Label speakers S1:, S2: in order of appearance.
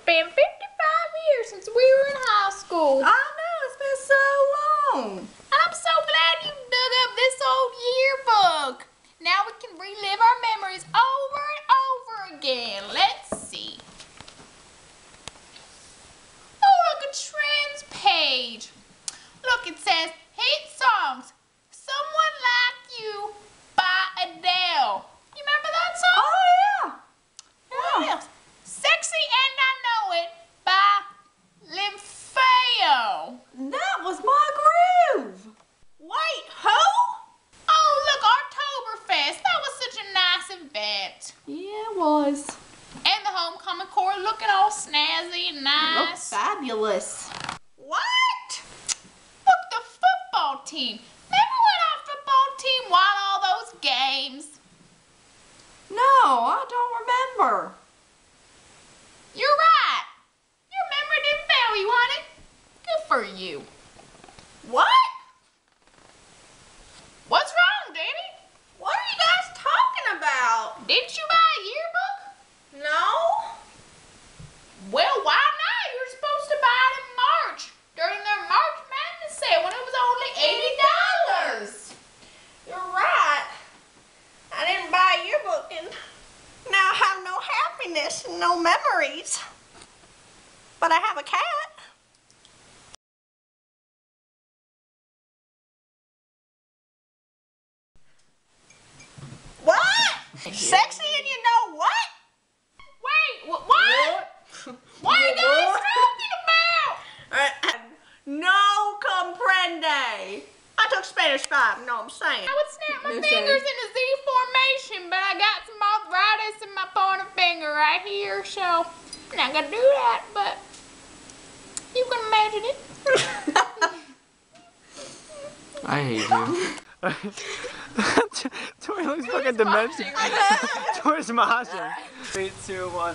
S1: been 55 years since we were in high school.
S2: I know, it's been so long.
S1: I'm so glad you dug up this old yearbook. Now we can relive our memories over and over again. Let's see. Oh, look, a trends page. Look, it says, hit songs. Someone Like You by Adele. You remember that song?
S2: Oh, yeah.
S1: What else? Sexy and I Know It by Limfeo.
S2: That was my groove. Wait, who?
S1: Oh, look, Oktoberfest. That was such a nice event.
S2: Yeah, it was.
S1: And the homecoming choir looking all snazzy and
S2: Looked
S1: nice.
S2: fabulous. What?
S1: Look, the football team. Remember when our football team won all those games?
S2: No, I don't remember.
S1: You're right. Your memory didn't fail you, honey. Good for you.
S2: What?
S1: What's wrong, Danny?
S2: What are you guys talking about?
S1: Didn't you buy a yearbook?
S2: No.
S1: Well, why not? You were supposed to buy it in March during their March Madness sale when it was only $80.
S2: You're right. I didn't buy a yearbook and now I have no happiness and no memories. But I have a cat. What? Sexy and you know what?
S1: Wait, what? What are you guys talking about?
S2: No comprende. I took Spanish 5, you know what I'm saying?
S1: I would snap my
S2: No,
S1: fingers
S2: sorry.
S1: in a Z formation, but I got some arthritis in my pointer finger right here, so I'm not gonna do that, but you can imagine it.
S3: I hate you. Tori looks fucking demented. Tori's moshing. 3, 2, 1.